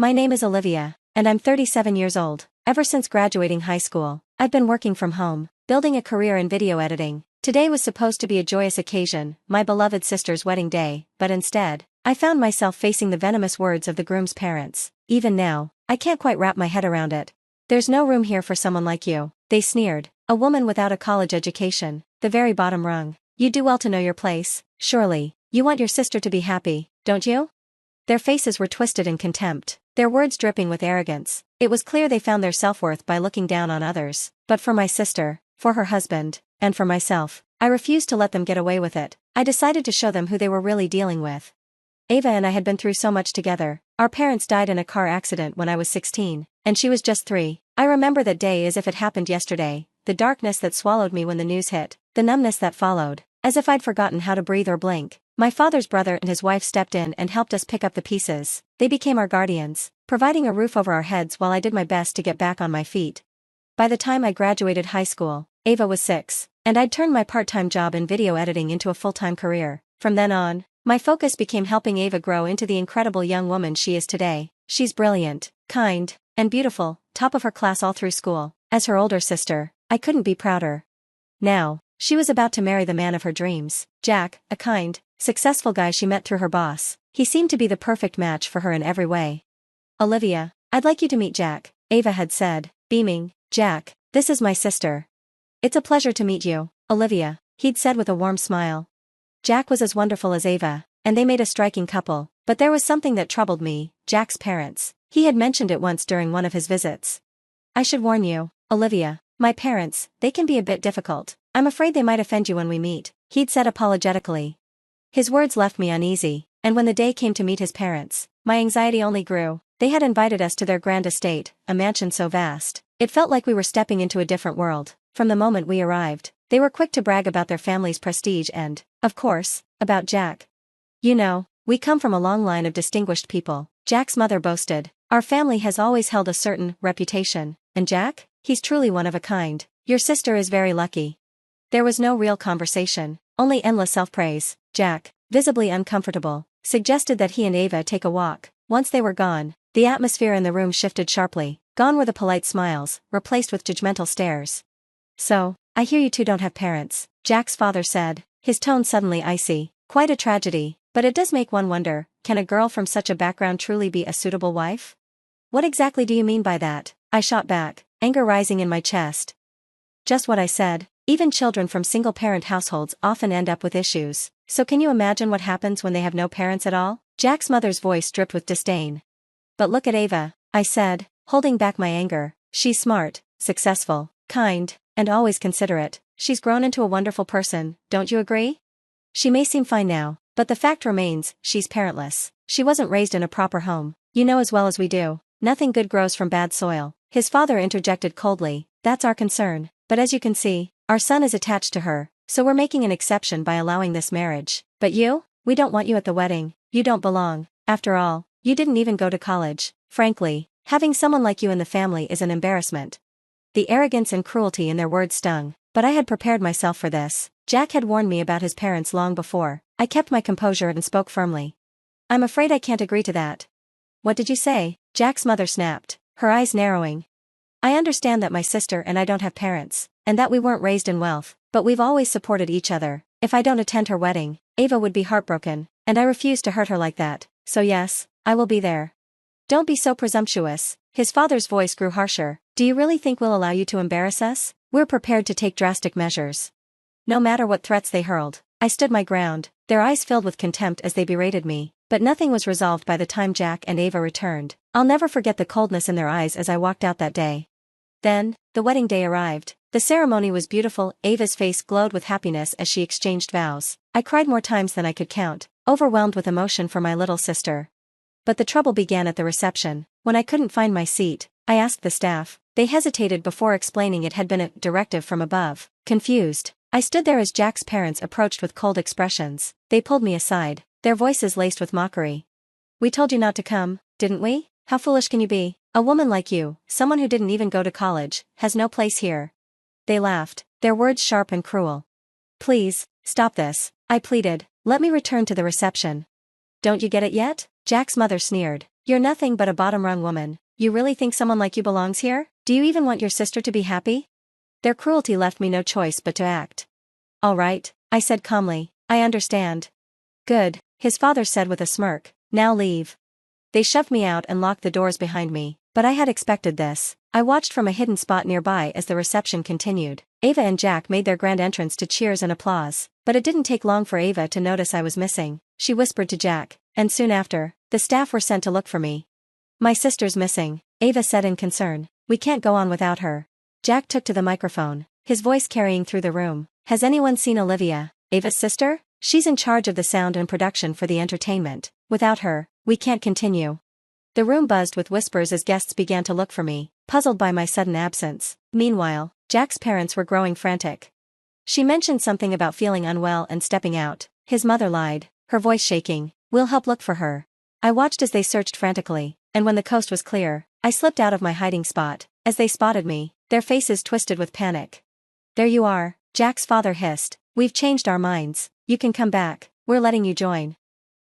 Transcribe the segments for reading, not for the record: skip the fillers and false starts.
My name is Olivia, and I'm 37 years old. Ever since graduating high school, I've been working from home, building a career in video editing. Today was supposed to be a joyous occasion, my beloved sister's wedding day, but instead, I found myself facing the venomous words of the groom's parents. Even now, I can't quite wrap my head around it. There's no room here for someone like you, they sneered. A woman without a college education, the very bottom rung. You do well to know your place, surely. You want your sister to be happy, don't you? Their faces were twisted in contempt, their words dripping with arrogance. It was clear they found their self-worth by looking down on others. But for my sister, for her husband, and for myself, I refused to let them get away with it. I decided to show them who they were really dealing with. Ava and I had been through so much together. Our parents died in a car accident when I was 16, and she was just 3. I remember that day as if it happened yesterday, the darkness that swallowed me when the news hit, the numbness that followed, as if I'd forgotten how to breathe or blink. My father's brother and his wife stepped in and helped us pick up the pieces. They became our guardians, providing a roof over our heads while I did my best to get back on my feet. By the time I graduated high school, Ava was 6, and I'd turned my part-time job in video editing into a full-time career. From then on, my focus became helping Ava grow into the incredible young woman she is today. She's brilliant, kind, and beautiful, top of her class all through school. As her older sister, I couldn't be prouder. Now, she was about to marry the man of her dreams, Jack, a kind, successful guy she met through her boss. He seemed to be the perfect match for her in every way. Olivia, I'd like you to meet Jack, Ava had said, beaming. Jack, this is my sister. It's a pleasure to meet you, Olivia, he'd said with a warm smile. Jack was as wonderful as Ava, and they made a striking couple, but there was something that troubled me, Jack's parents. He had mentioned it once during one of his visits. I should warn you, Olivia, my parents, they can be a bit difficult. I'm afraid they might offend you when we meet, he'd said apologetically. His words left me uneasy, and when the day came to meet his parents, my anxiety only grew. They had invited us to their grand estate, a mansion so vast. It felt like we were stepping into a different world. From the moment we arrived, they were quick to brag about their family's prestige and, of course, about Jack. You know, we come from a long line of distinguished people, Jack's mother boasted. Our family has always held a certain reputation, and Jack? He's truly one of a kind. Your sister is very lucky. There was no real conversation, only endless self-praise. Jack, visibly uncomfortable, suggested that he and Ava take a walk. Once they were gone, the atmosphere in the room shifted sharply. Gone were the polite smiles, replaced with judgmental stares. So, I hear you two don't have parents, Jack's father said, his tone suddenly icy. Quite a tragedy, but it does make one wonder, can a girl from such a background truly be a suitable wife? What exactly do you mean by that? I shot back, anger rising in my chest. Just what I said. Even children from single-parent households often end up with issues, so can you imagine what happens when they have no parents at all? Jack's mother's voice dripped with disdain. But look at Ava, I said, holding back my anger. She's smart, successful, kind, and always considerate. She's grown into a wonderful person, don't you agree? She may seem fine now, but the fact remains, she's parentless. She wasn't raised in a proper home. You know as well as we do, nothing good grows from bad soil. His father interjected coldly, that's our concern, but as you can see, our son is attached to her, so we're making an exception by allowing this marriage. But you? We don't want you at the wedding. You don't belong. After all, you didn't even go to college. Frankly, having someone like you in the family is an embarrassment. The arrogance and cruelty in their words stung, but I had prepared myself for this. Jack had warned me about his parents long before. I kept my composure and spoke firmly. I'm afraid I can't agree to that. What did you say? Jack's mother snapped, her eyes narrowing. I understand that my sister and I don't have parents, and that we weren't raised in wealth, but we've always supported each other. If I don't attend her wedding, Ava would be heartbroken, and I refuse to hurt her like that, so yes, I will be there. Don't be so presumptuous. His father's voice grew harsher. Do you really think we'll allow you to embarrass us? We're prepared to take drastic measures. No matter what threats they hurled, I stood my ground, their eyes filled with contempt as they berated me, but nothing was resolved by the time Jack and Ava returned. I'll never forget the coldness in their eyes as I walked out that day. Then, the wedding day arrived. The ceremony was beautiful. Ava's face glowed with happiness as she exchanged vows. I cried more times than I could count, overwhelmed with emotion for my little sister. But the trouble began at the reception. When I couldn't find my seat, I asked the staff. They hesitated before explaining it had been a directive from above. Confused, I stood there as Jack's parents approached with cold expressions. They pulled me aside, their voices laced with mockery. We told you not to come, didn't we? How foolish can you be? A woman like you, someone who didn't even go to college, has no place here. They laughed, their words sharp and cruel. Please, stop this, I pleaded. Let me return to the reception. Don't you get it yet? Jack's mother sneered. You're nothing but a bottom-rung woman. You really think someone like you belongs here? Do you even want your sister to be happy? Their cruelty left me no choice but to act. All right, I said calmly, I understand. Good, his father said with a smirk, now leave. They shoved me out and locked the doors behind me, but I had expected this. I watched from a hidden spot nearby as the reception continued. Ava and Jack made their grand entrance to cheers and applause, but it didn't take long for Ava to notice I was missing. She whispered to Jack, and soon after, the staff were sent to look for me. My sister's missing, Ava said in concern. We can't go on without her. Jack took to the microphone, his voice carrying through the room. Has anyone seen Olivia, Ava's sister? She's in charge of the sound and production for the entertainment. Without her, we can't continue. The room buzzed with whispers as guests began to look for me, puzzled by my sudden absence. Meanwhile, Jack's parents were growing frantic. She mentioned something about feeling unwell and stepping out. His mother lied, her voice shaking. We'll help look for her. I watched as they searched frantically, and when the coast was clear, I slipped out of my hiding spot. As they spotted me, their faces twisted with panic. There you are, Jack's father hissed. We've changed our minds. You can come back. We're letting you join.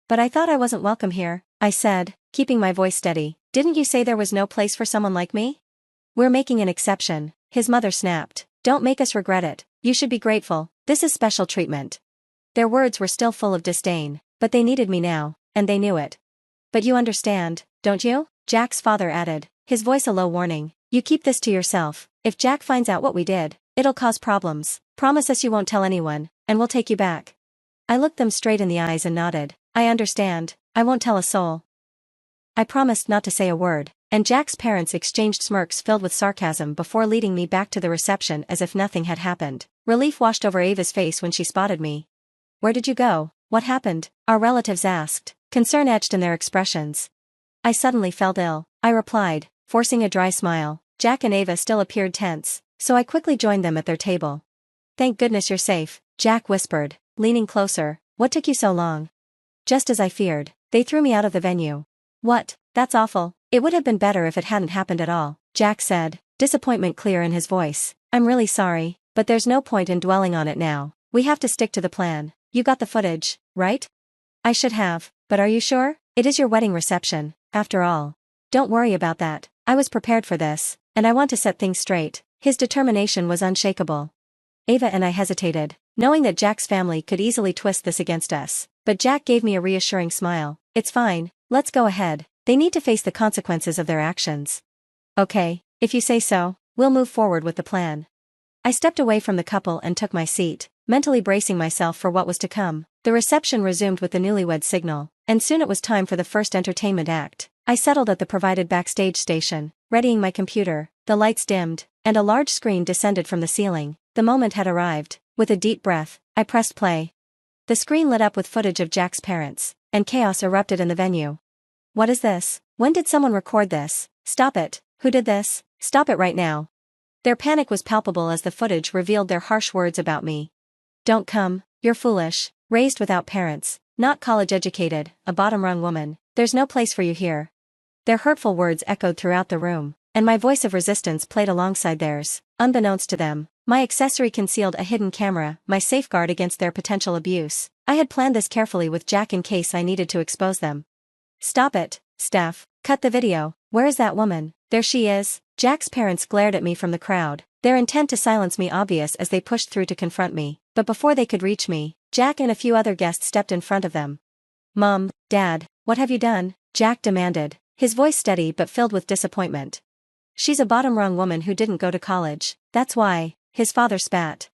But I thought I wasn't welcome here, I said, keeping my voice steady. Didn't you say there was no place for someone like me? We're making an exception, his mother snapped. Don't make us regret it. You should be grateful. This is special treatment. Their words were still full of disdain, but they needed me now, and they knew it. But you understand, don't you? Jack's father added, his voice a low warning. You keep this to yourself. If Jack finds out what we did, it'll cause problems. Promise us you won't tell anyone, and we'll take you back. I looked them straight in the eyes and nodded. I understand. I won't tell a soul. I promised not to say a word, and Jack's parents exchanged smirks filled with sarcasm before leading me back to the reception as if nothing had happened. Relief washed over Ava's face when she spotted me. Where did you go? What happened? Our relatives asked, concern etched in their expressions. I suddenly felt ill, I replied, forcing a dry smile. Jack and Ava still appeared tense, so I quickly joined them at their table. Thank goodness you're safe, Jack whispered, leaning closer. What took you so long? Just as I feared, they threw me out of the venue. What? That's awful. It would have been better if it hadn't happened at all, Jack said, disappointment clear in his voice. I'm really sorry, but there's no point in dwelling on it now. We have to stick to the plan. You got the footage, right? I should have, but are you sure? It is your wedding reception, after all. Don't worry about that. I was prepared for this, and I want to set things straight. His determination was unshakable. Ava and I hesitated, knowing that Jack's family could easily twist this against us, but Jack gave me a reassuring smile. It's fine, let's go ahead. They need to face the consequences of their actions. Okay, if you say so, we'll move forward with the plan. I stepped away from the couple and took my seat, mentally bracing myself for what was to come. The reception resumed with the newlywed signal, and soon it was time for the first entertainment act. I settled at the provided backstage station, readying my computer. The lights dimmed, and a large screen descended from the ceiling. The moment had arrived. With a deep breath, I pressed play. The screen lit up with footage of Jack's parents, and chaos erupted in the venue. What is this? When did someone record this? Stop it. Who did this? Stop it right now. Their panic was palpable as the footage revealed their harsh words about me. Don't come, you're foolish, raised without parents, not college educated, a bottom-rung woman, there's no place for you here. Their hurtful words echoed throughout the room, and my voice of resistance played alongside theirs. Unbeknownst to them, my accessory concealed a hidden camera, my safeguard against their potential abuse. I had planned this carefully with Jack in case I needed to expose them. Stop it, Steph. Cut the video. Where is that woman? There she is. Jack's parents glared at me from the crowd, their intent to silence me obvious as they pushed through to confront me. But before they could reach me, Jack and a few other guests stepped in front of them. Mom, Dad, what have you done? Jack demanded, his voice steady but filled with disappointment. She's a bottom-rung woman who didn't go to college, that's why, his father spat.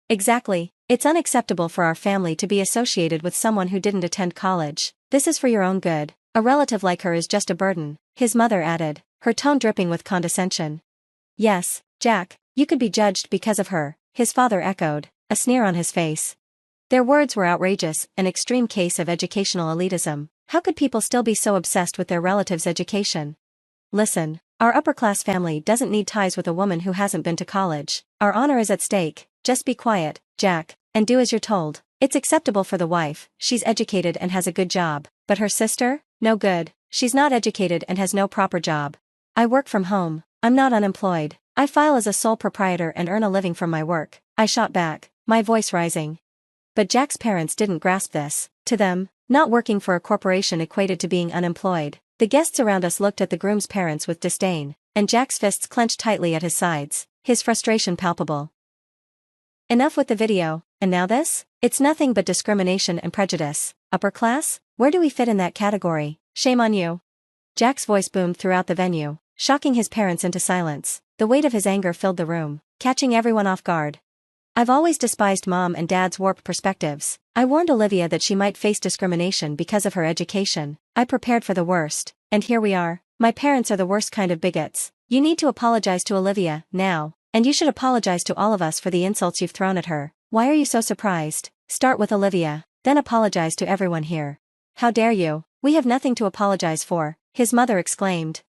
Exactly, it's unacceptable for our family to be associated with someone who didn't attend college. This is for your own good. A relative like her is just a burden, his mother added, her tone dripping with condescension. Yes, Jack, you could be judged because of her, his father echoed, a sneer on his face. Their words were outrageous, an extreme case of educational elitism. How could people still be so obsessed with their relatives' education? Listen, our upper-class family doesn't need ties with a woman who hasn't been to college. Our honor is at stake. Just be quiet, Jack, and do as you're told. It's acceptable for the wife, she's educated and has a good job. But her sister? No good. She's not educated and has no proper job. I work from home. I'm not unemployed. I file as a sole proprietor and earn a living from my work, I shot back, my voice rising. But Jack's parents didn't grasp this. To them, not working for a corporation equated to being unemployed. The guests around us looked at the groom's parents with disdain, and Jack's fists clenched tightly at his sides, his frustration palpable. Enough with the video, and now this? It's nothing but discrimination and prejudice. Upper class? Where do we fit in that category? Shame on you. Jack's voice boomed throughout the venue, shocking his parents into silence. The weight of his anger filled the room, catching everyone off guard. I've always despised Mom and Dad's warped perspectives. I warned Olivia that she might face discrimination because of her education. I prepared for the worst, and here we are. My parents are the worst kind of bigots. You need to apologize to Olivia, now, and you should apologize to all of us for the insults you've thrown at her. Why are you so surprised? Start with Olivia, then apologize to everyone here. How dare you? We have nothing to apologize for, his mother exclaimed.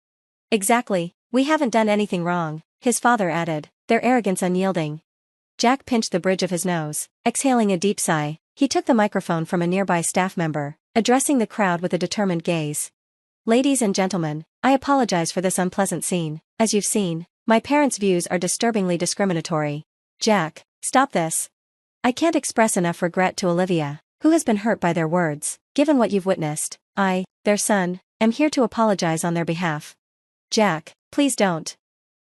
Exactly, we haven't done anything wrong, his father added, their arrogance unyielding. Jack pinched the bridge of his nose, exhaling a deep sigh. He took the microphone from a nearby staff member, addressing the crowd with a determined gaze. Ladies and gentlemen, I apologize for this unpleasant scene. As you've seen, my parents' views are disturbingly discriminatory. Jack, stop this. I can't express enough regret to Olivia, who has been hurt by their words. Given what you've witnessed, I, their son, am here to apologize on their behalf. Jack, please don't.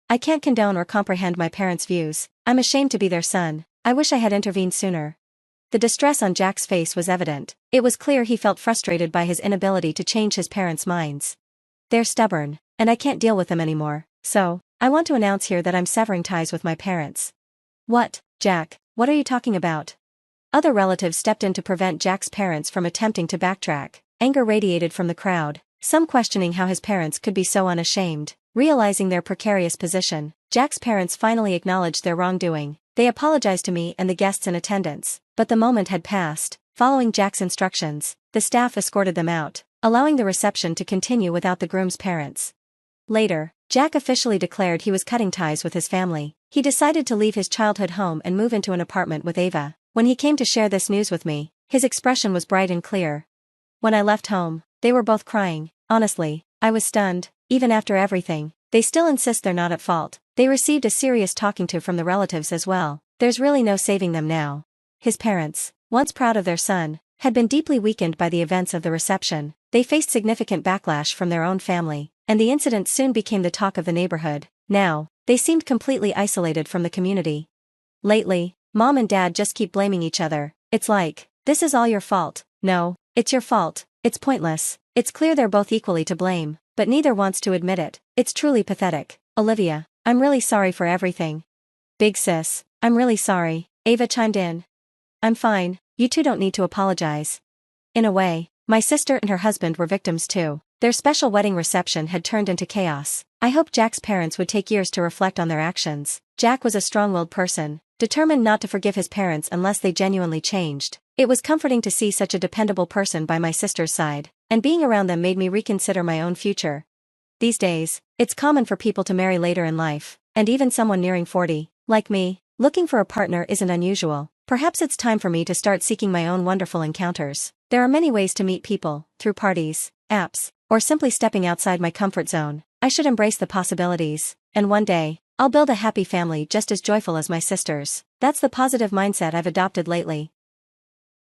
I can't condone or comprehend my parents' views. I'm ashamed to be their son. I wish I had intervened sooner. The distress on Jack's face was evident. It was clear he felt frustrated by his inability to change his parents' minds. They're stubborn, and I can't deal with them anymore, so, I want to announce here that I'm severing ties with my parents. What, Jack, what are you talking about? Other relatives stepped in to prevent Jack's parents from attempting to backtrack. Anger radiated from the crowd, some questioning how his parents could be so unashamed. Realizing their precarious position, Jack's parents finally acknowledged their wrongdoing. They apologized to me and the guests in attendance, but the moment had passed. Following Jack's instructions, the staff escorted them out, allowing the reception to continue without the groom's parents. Later, Jack officially declared he was cutting ties with his family. He decided to leave his childhood home and move into an apartment with Ava. When he came to share this news with me, his expression was bright and clear. When I left home, they were both crying. Honestly, I was stunned. Even after everything, they still insist they're not at fault. They received a serious talking to from the relatives as well. There's really no saving them now. His parents, once proud of their son, had been deeply weakened by the events of the reception. They faced significant backlash from their own family, and the incident soon became the talk of the neighborhood. Now, they seemed completely isolated from the community. Lately, Mom and Dad just keep blaming each other. It's like, this is all your fault. No, it's your fault. It's pointless. It's clear they're both equally to blame, but neither wants to admit it. It's truly pathetic. Olivia, I'm really sorry for everything. Big sis, I'm really sorry, Ava chimed in. I'm fine, you two don't need to apologize. In a way, my sister and her husband were victims too. Their special wedding reception had turned into chaos. I hope Jack's parents would take years to reflect on their actions. Jack was a strong-willed person, determined not to forgive his parents unless they genuinely changed. It was comforting to see such a dependable person by my sister's side, and being around them made me reconsider my own future. These days, it's common for people to marry later in life, and even someone nearing 40, like me, looking for a partner isn't unusual. Perhaps it's time for me to start seeking my own wonderful encounters. There are many ways to meet people, through parties, apps, or simply stepping outside my comfort zone. I should embrace the possibilities, and one day, I'll build a happy family just as joyful as my sisters. That's the positive mindset I've adopted lately.